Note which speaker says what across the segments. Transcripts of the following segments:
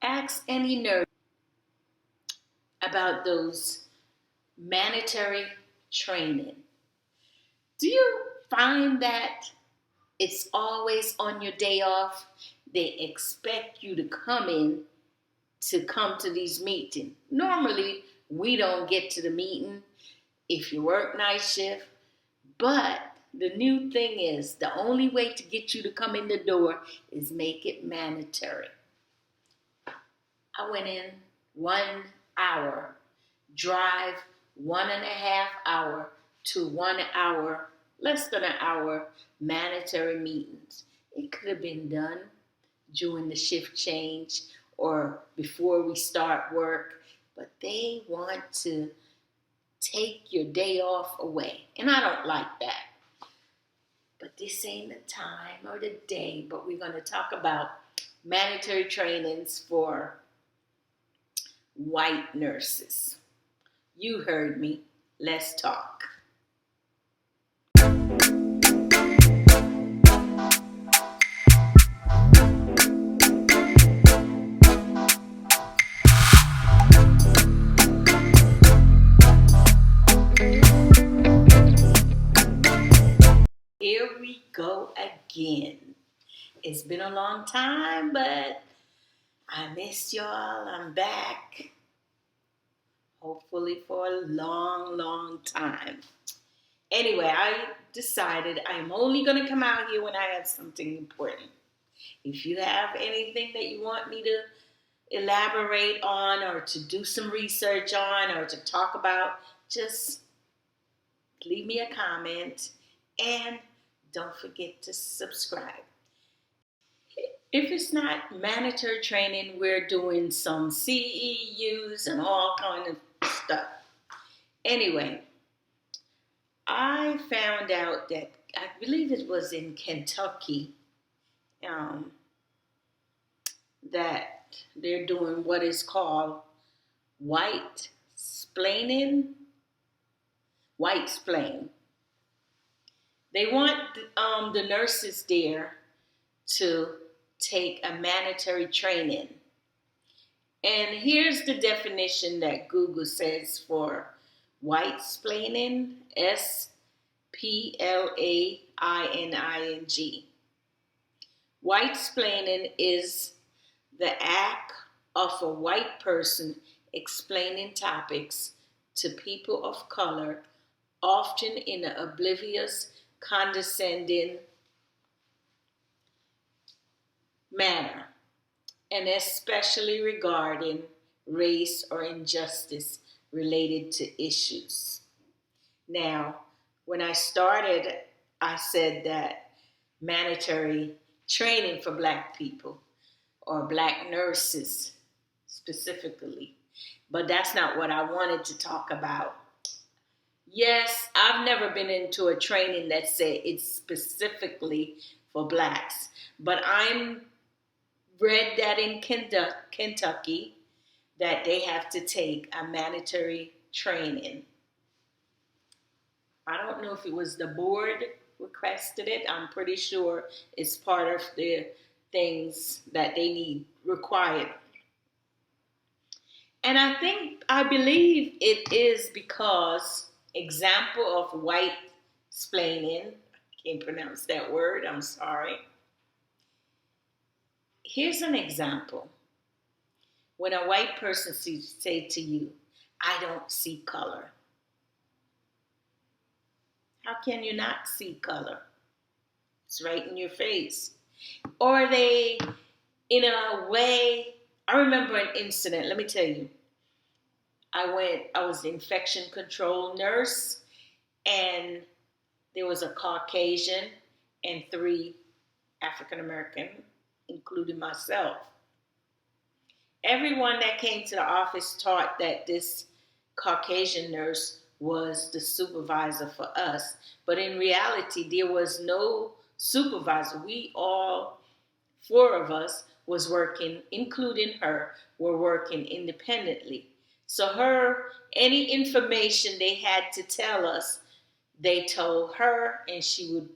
Speaker 1: Ask any nurse about those mandatory training. Do you find that it's always on your day off? They expect you to come to these meetings. Normally, we don't get to the meeting if you work night shift, but the new thing is the only way to get you to come in the door is make it mandatory. I went in 1 hour, drive 1.5 hour to 1 hour, less than an hour, mandatory meetings. It could have been done during the shift change or before we start work, but they want to take your day off away. And I don't like that. But this ain't the time or the day, but we're going to talk about mandatory trainings for white nurses. You heard me. Let's talk. Here we go again. It's been a long time, but I missed y'all. I'm back. Hopefully for a long, long time. Anyway, I decided I'm only going to come out here when I have something important. If you have anything that you want me to elaborate on or to do some research on or to talk about, just leave me a comment and don't forget to subscribe. If it's not mandatory training, we're doing some CEUs and all kind of stuff. Anyway, I found out that I believe it was in Kentucky that they're doing what is called white-splaining. They want the nurses there to take a mandatory training. And here's the definition that Google says for white-splaining, S-P-L-A-I-N-I-N-G. White-splaining is the act of a white person explaining topics to people of color, often in an oblivious, condescending manner, and especially regarding race or injustice related to issues. Now, when I started, I said that mandatory training for Black people or Black nurses specifically, but that's not what I wanted to talk about. Yes, I've never been into a training that said it's specifically for Blacks, but I'm read that in Kentucky that they have to take a mandatory training. I don't know if it was the board requested it. I'm pretty sure it's part of the things that they need required. And I believe it is because example of white-splaining, I can't pronounce that word, I'm sorry. Here's an example. When a white person say to you, I don't see color. How can you not see color? It's right in your face. Or they, in a way, I remember an incident, let me tell you. I was the infection control nurse, and there was a Caucasian and 3 African American, including myself. Everyone that came to the office taught that this Caucasian nurse was the supervisor for us. But in reality, there was no supervisor. We all, 4 of us, was working, including her, were working independently. So any information they had to tell us, they told her, and she would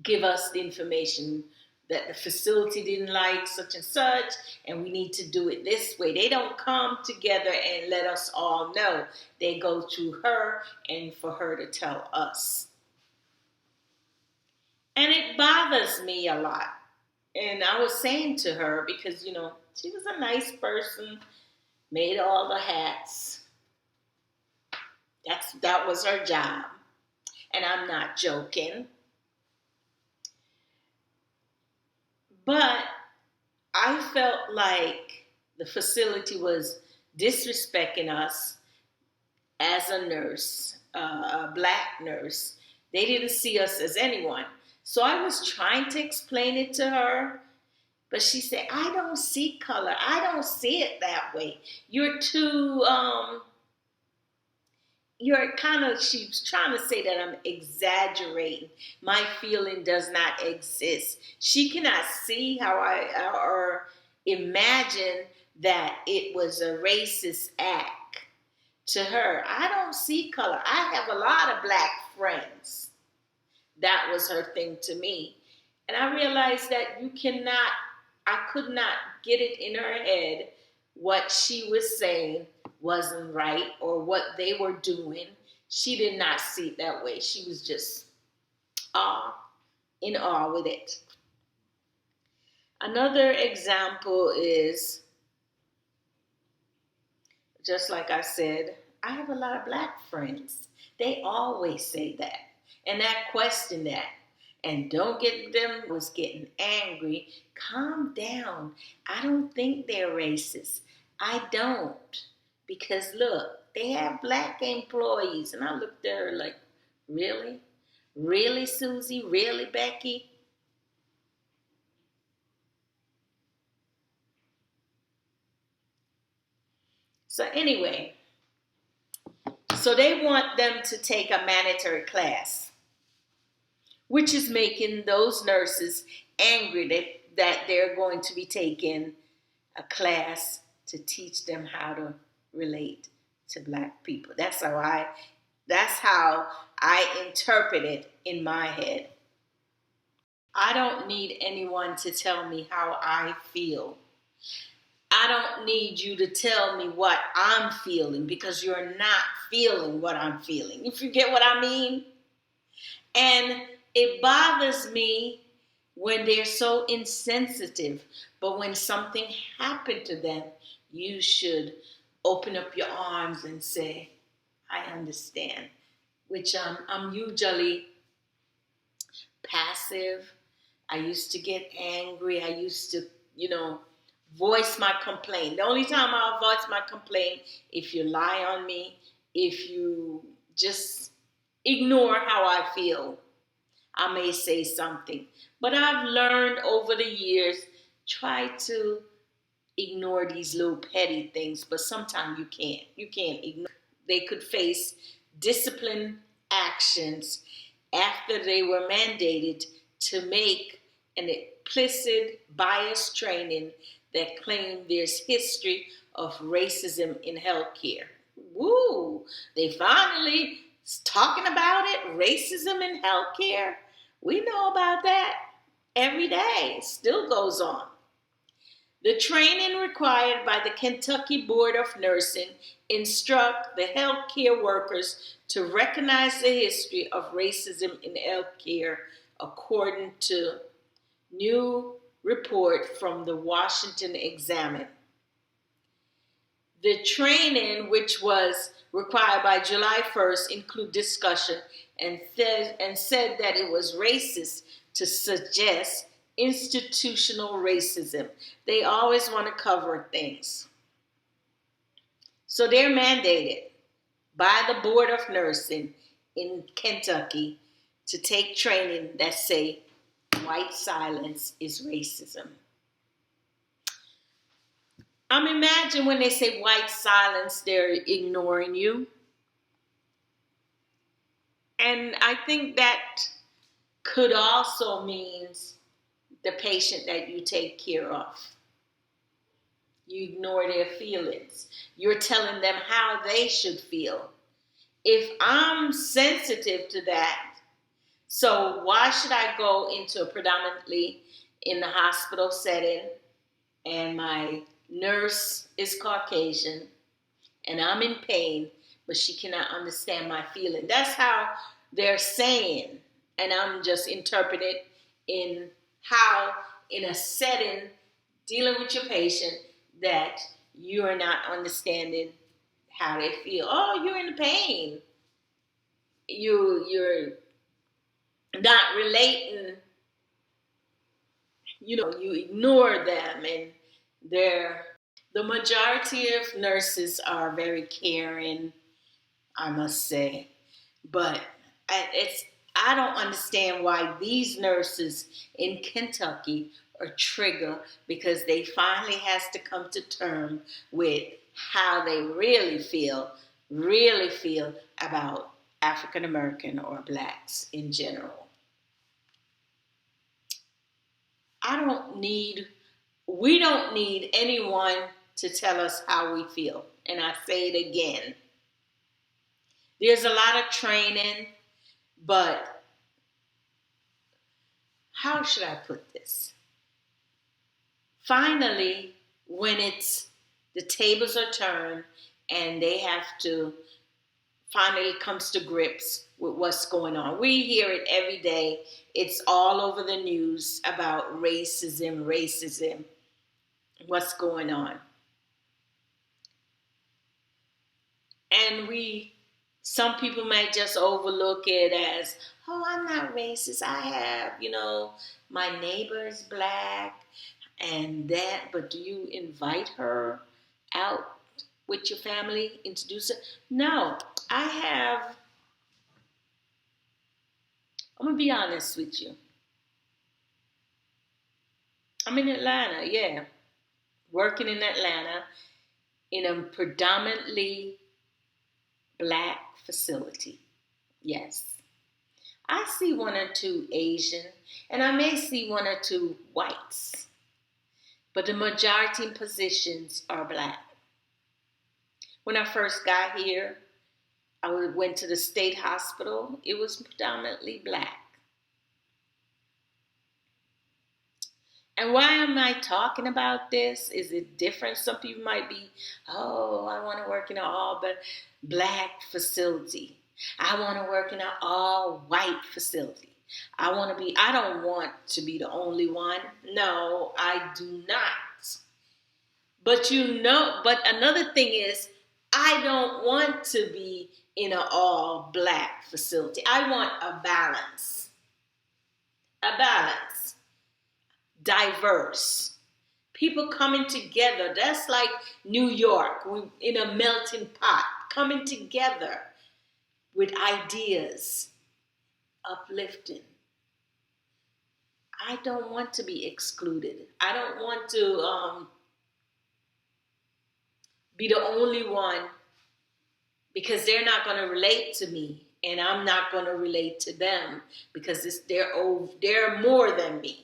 Speaker 1: give us the information that the facility didn't like such and such, and we need to do it this way. They don't come together and let us all know. They go to her and for her to tell us. And it bothers me a lot. And I was saying to her, because, she was a nice person, made all the hats. That was her job. And I'm not joking. But I felt like the facility was disrespecting us as a nurse, a black nurse. They didn't see us as anyone. So I was trying to explain it to her, but she said, I don't see color. I don't see it that way. You're too, she was trying to say that I'm exaggerating. My feeling does not exist. She cannot see how or imagine that it was a racist act to her. I don't see color. I have a lot of black friends. That was her thing to me. And I realized that I could not get it in her head what she was saying wasn't right or what they were doing. She did not see it that way. She was just in awe with it. Another example is, just like I said, I have a lot of black friends. They always say that. And that question that. And don't get them was getting angry. Calm down. I don't think they're racist. I don't. Because look, they have black employees. And I looked at her like, really? Really, Susie? Really, Becky? So anyway, so they want them to take a mandatory class, which is making those nurses angry that they're going to be taking a class to teach them how to relate to black people. That's how I interpret it in my head. I don't need anyone to tell me how I feel. I don't need you to tell me what I'm feeling because you're not feeling what I'm feeling. If you get what I mean? And it bothers me when they're so insensitive. But when something happened to them, you should open up your arms and say, I understand. Which I'm usually passive. I used to get angry. I used to, voice my complaint. The only time I'll voice my complaint if you lie on me, if you just ignore how I feel, I may say something. But I've learned over the years, try to ignore these little petty things, but sometimes you can't. You can't ignore. They could face discipline actions after they were mandated to make an implicit bias training that claimed there's history of racism in healthcare. Woo! They finally talking about it, racism in healthcare. We know about that every day. It still goes on. The training required by the Kentucky Board of Nursing instruct the healthcare workers to recognize the history of racism in healthcare according to new report from the Washington Examiner. The training, which was required by July 1st, include discussion and said that it was racist to suggest institutional racism. They always want to cover things. So they're mandated by the Board of Nursing in Kentucky to take training that say white silence is racism. Imagine when they say white silence, they're ignoring you. And I think that could also mean the patient that you take care of. You ignore their feelings. You're telling them how they should feel. If I'm sensitive to that, so why should I go into a predominantly in the hospital setting, and my nurse is Caucasian, and I'm in pain, but she cannot understand my feeling. That's how they're saying, and I'm just interpreting in how, in a setting, dealing with your patient, that you are not understanding how they feel. Oh, you're in pain. You're not relating. You ignore them, and the majority of nurses are very caring, I must say, but I don't understand why these nurses in Kentucky are triggered, because they finally has to come to terms with how they really feel about African American or blacks in general. We don't need anyone to tell us how we feel. And I say it again. There's a lot of training, but how should I put this? Finally, when the tables are turned and they have to finally comes to grips with what's going on. We hear it every day. It's all over the news about racism, what's going on. And some people might just overlook it as, oh, I'm not racist. I have, my neighbor is black and that, but do you invite her out with your family, introduce her? No, I'm going to be honest with you. I'm in Atlanta, yeah. Working in Atlanta in a predominantly black facility. Yes. I see one or two Asian, and I may see one or two whites, but the majority positions are black. When I first got here, I went to the state hospital. It was predominantly black. And why am I talking about this? Is it different? Some people might be, oh, I want to work in an all black facility. I want to work in an all white facility. I don't want to be the only one. No, I do not. But but another thing is, I don't want to be in an all black facility. I want a balance. Diverse. People coming together. That's like New York. We in a melting pot, coming together with ideas, uplifting. I don't want to be excluded. I don't want to be the only one, because they're not going to relate to me, and I'm not going to relate to them, because they're more than me.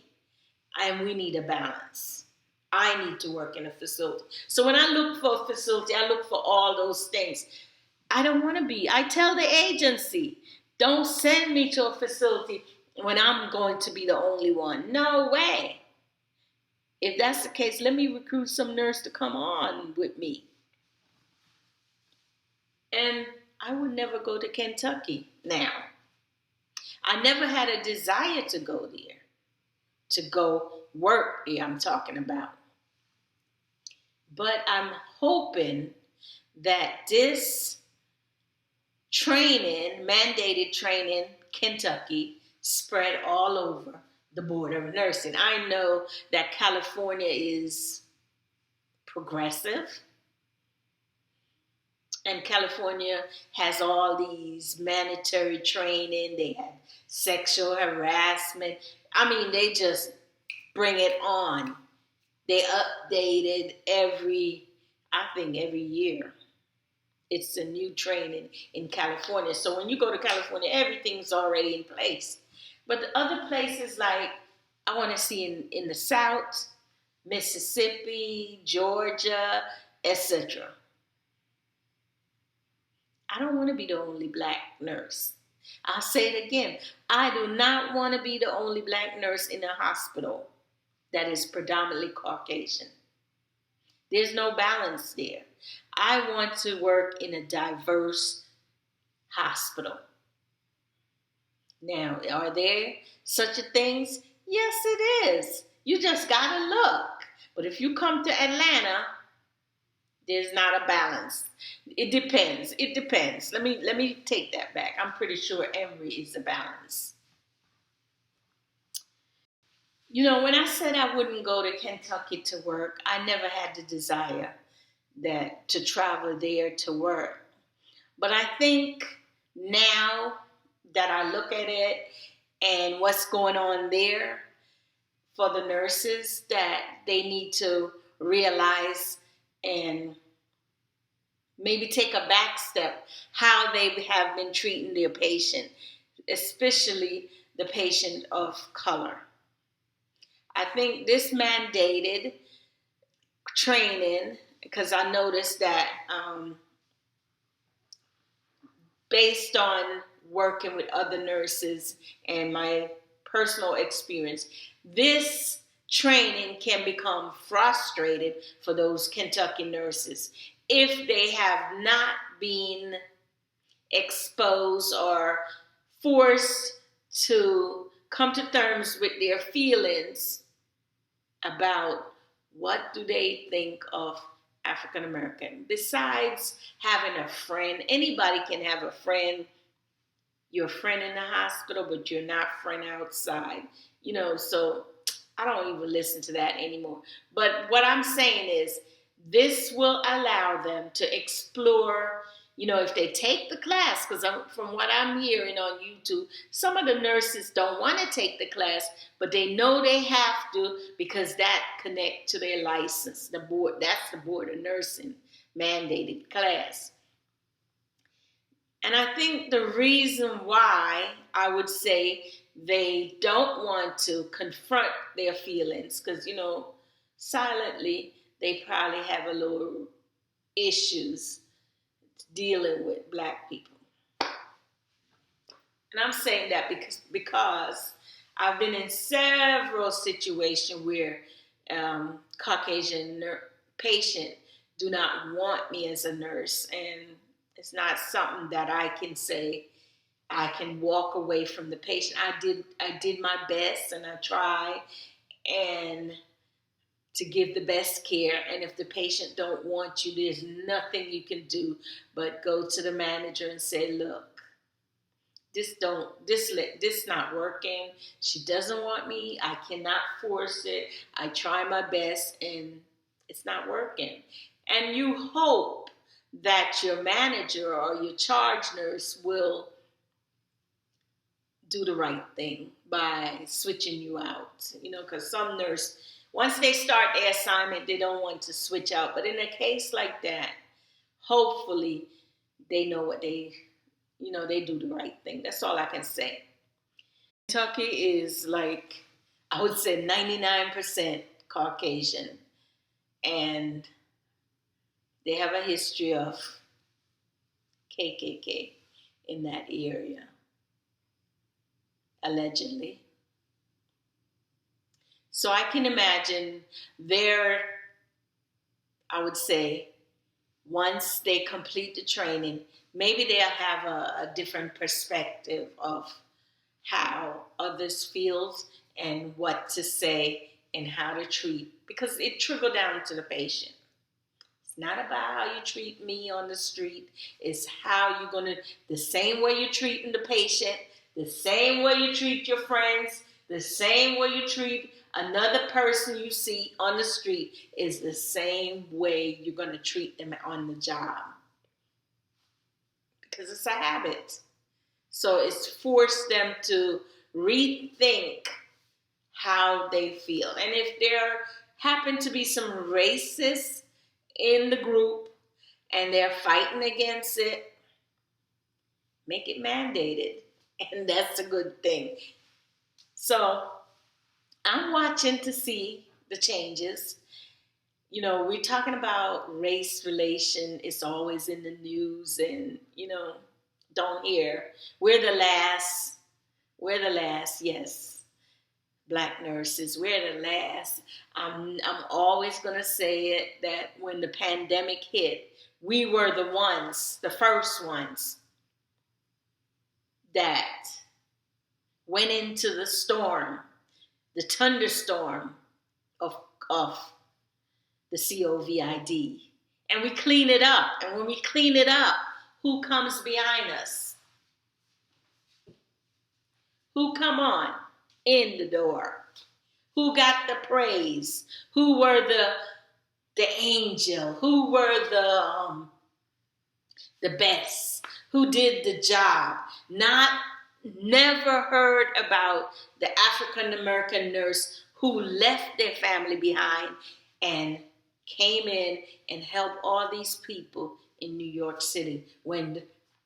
Speaker 1: And we need a balance. I need to work in a facility. So when I look for a facility, I look for all those things. I don't want to be. I tell the agency, don't send me to a facility when I'm going to be the only one. No way. If that's the case, let me recruit some nurse to come on with me. And I would never go to Kentucky now. I never had a desire to go there. To go work there, I'm talking about. But I'm hoping that this mandated training, Kentucky, spread all over the board of nursing. I know that California is progressive, and California has all these mandatory training. They have sexual harassment. They just bring it on. They update it every year. It's a new training in California. So when you go to California, everything's already in place. But the other places, like I want to see in the South, Mississippi, Georgia, etc. I don't want to be the only black nurse. I'll say it again. I do not want to be the only black nurse in a hospital. that is predominantly Caucasian. There's no balance there. I want to work in a diverse hospital. Now, are there such a things? Yes, it is. You just gotta look. But if you come to Atlanta, there's not a balance. It depends. It depends. Let me take that back. I'm pretty sure Emory is a balance. You know, when I said I wouldn't go to Kentucky to work, I never had the desire that to travel there to work. But I think now that I look at it and what's going on there for the nurses, that they need to realize and maybe take a back step how they have been treating their patient, especially the patient of color. I think this mandated training, because I noticed that based on working with other nurses and my personal experience, this training can become frustrated for those Kentucky nurses if they have not been exposed or forced to come to terms with their feelings about what do they think of African American. Besides having a friend, anybody can have a friend. You're a friend in the hospital, but you're not a friend outside. You know, so I don't even listen to that anymore. But what I'm saying is this will allow them to explore, you know, if they take the class, because from what I'm hearing on YouTube, some of the nurses don't want to take the class, but they know they have to because that connect to their license. The board, that's the Board of Nursing mandated class. And I think the reason why I would say they don't want to confront their feelings, because, you know, silently, they probably have a little issues dealing with Black people. And I'm saying that because I've been in several situations where Caucasian patient do not want me as a nurse, and it's not something that I can say I can walk away from the patient. I did my best, and I try and to give the best care. And if the patient don't want you, there's nothing you can do but go to the manager and say, look, this not working. She doesn't want me. I cannot force it. I try my best and it's not working. And you hope that your manager or your charge nurse will do the right thing by switching you out. You know, because some nurse, once they start their assignment, they don't want to switch out. But in a case like that, hopefully they know what they do the right thing. That's all I can say. Kentucky is like, I would say 99% Caucasian. And they have a history of KKK in that area, allegedly. So I can imagine I would say, once they complete the training, maybe they'll have a different perspective of how others feel and what to say and how to treat, because it trickles down to the patient. It's not about how you treat me on the street. It's how you're going to, the same way you're treating the patient, the same way you treat your friends, the same way you treat another person you see on the street is the same way you're going to treat them on the job. Because it's a habit. So it's forced them to rethink how they feel. And if there happen to be some racists in the group and they're fighting against it, make it mandated. And that's a good thing. So I'm watching to see the changes. You know, we're talking about race relation. It's always in the news and, you know, don't hear. We're the last, yes. black nurses. We're the last. I'm always going to say it, that when the pandemic hit, we were the first ones that went into the storm, the thunderstorm of the COVID. And we clean it up. And when we clean it up, who comes behind us? Who come on in the door? Who got the praise? Who were the angel? Who were the best? Who did the job? Never heard about the African American nurse who left their family behind and came in and helped all these people in New York City. When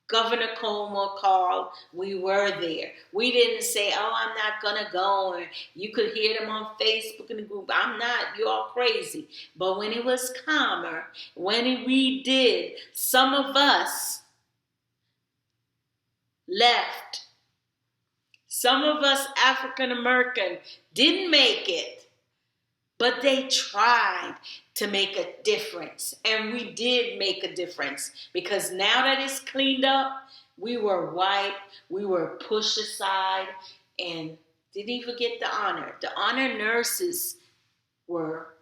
Speaker 1: Governor Cuomo called, we were there. We didn't say, oh, I'm not going to go. Or you could hear them on Facebook in the group. I'm not. You're all crazy. But when it was calmer, when we did, some of us left. Some of us African American didn't make it, but they tried to make a difference. And we did make a difference, because now that it's cleaned up, we were white, we were pushed aside, and didn't even get the honor. The honor nurses were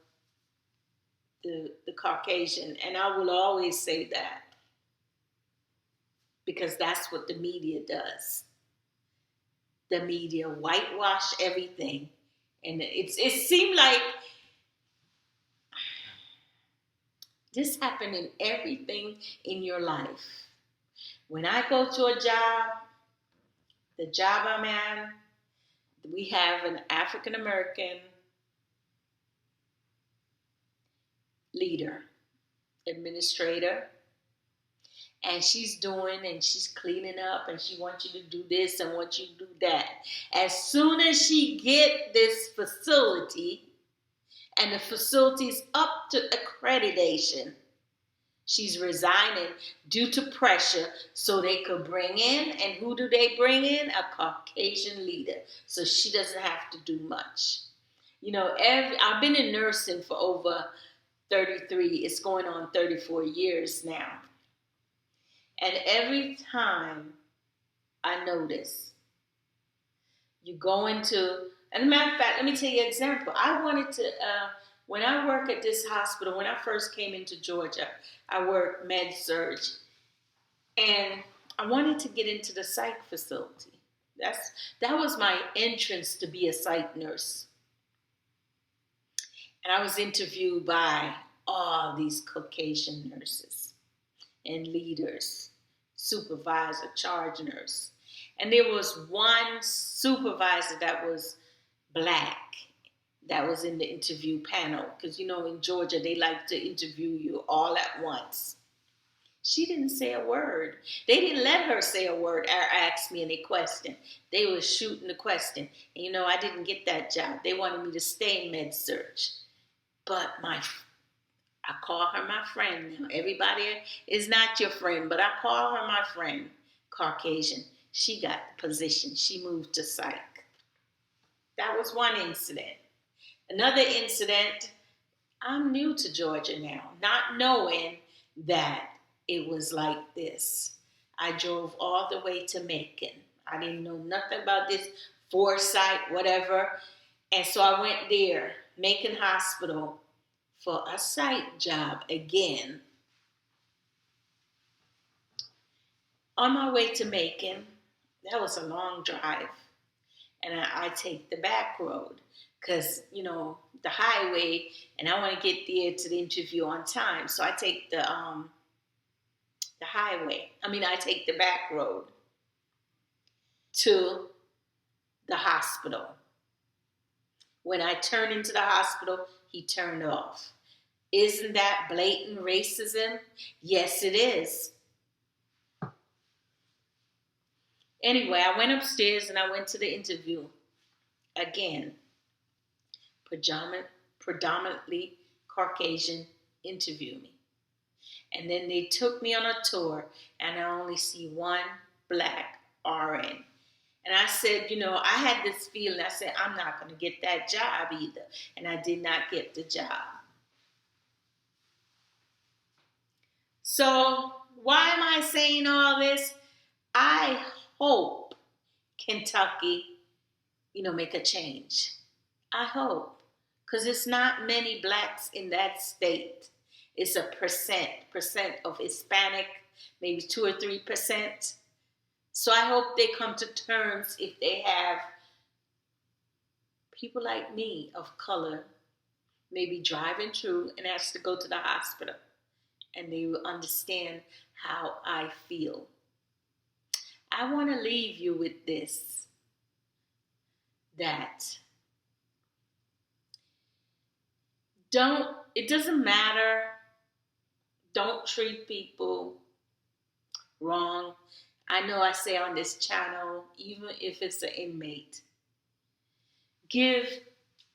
Speaker 1: the Caucasian, and I will always say that, because that's what the media does. The media whitewash everything. And it seemed like this happened in everything in your life. When I go to a job, the job I'm at, we have an African American leader, administrator, and she's cleaning up, and she wants you to do this and wants you to do that. As soon as she get this facility, and the facility's up to accreditation, she's resigning due to pressure so they could bring in, and who do they bring in? A Caucasian leader. So she doesn't have to do much. You know, I've been in nursing for over 33, it's going on 34 years now. And every time I notice, you go into, and as a matter of fact, let me tell you an example. I wanted to, when I work at this hospital, when I first came into Georgia, I worked med-surg, and I wanted to get into the psych facility. That was my entrance to be a psych nurse. And I was interviewed by all these Caucasian nurses and leaders, supervisor, charge nurse. And there was one supervisor that was black that was in the interview panel. Because, you know, in Georgia, they like to interview you all at once. She didn't say a word. They didn't let her say a word or ask me any question. They were shooting the question. And, you know, I didn't get that job. They wanted me to stay in med-surg. But I call her my friend now. Everybody is not your friend, but I call her my friend, Caucasian. She got the position. She moved to psych. That was one incident. Another incident, I'm new to Georgia now, not knowing that it was like this. I drove all the way to Macon. I didn't know nothing about this foresight, whatever. And so I went there, Macon Hospital, for a psych job again. On my way to Macon, that was a long drive, and I take the back road because, you know, the highway, and I want to get there to the interview on time, so I take the I take the back road to the hospital. When I turned into the hospital, he turned off. Isn't that blatant racism? Yes, it is. Anyway, I went upstairs and I went to the interview. Again, predominantly Caucasian interview me. And then they took me on a tour, and I only see one black RN. And I said, I had this feeling. I said, I'm not going to get that job either. And I did not get the job. So why am I saying all this? I hope Kentucky, make a change. I hope. Because it's not many blacks in that state. It's a percent of Hispanic, maybe 2 or 3%. So I hope they come to terms if they have people like me of color maybe driving through and has to go to the hospital, and they will understand how I feel. I want to leave you with this, that it doesn't matter, don't treat people wrong. I know I say on this channel, even if it's an inmate, give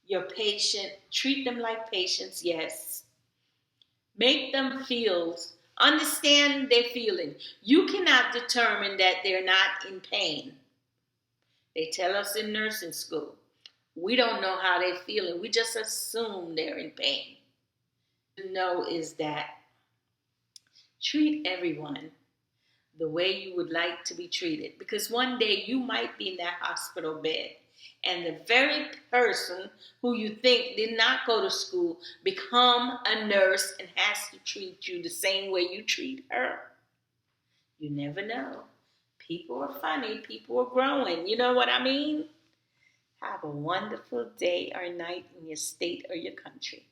Speaker 1: your patient, treat them like patients, yes. Make them feel, understand their feeling. You cannot determine that they're not in pain. They tell us in nursing school, we don't know how they're feeling. We just assume they're in pain. Know is that treat everyone the way you would like to be treated. Because one day you might be in that hospital bed and the very person who you think did not go to school become a nurse and has to treat you the same way you treat her. You never know. People are funny. People are growing. You know what I mean? Have a wonderful day or night in your state or your country.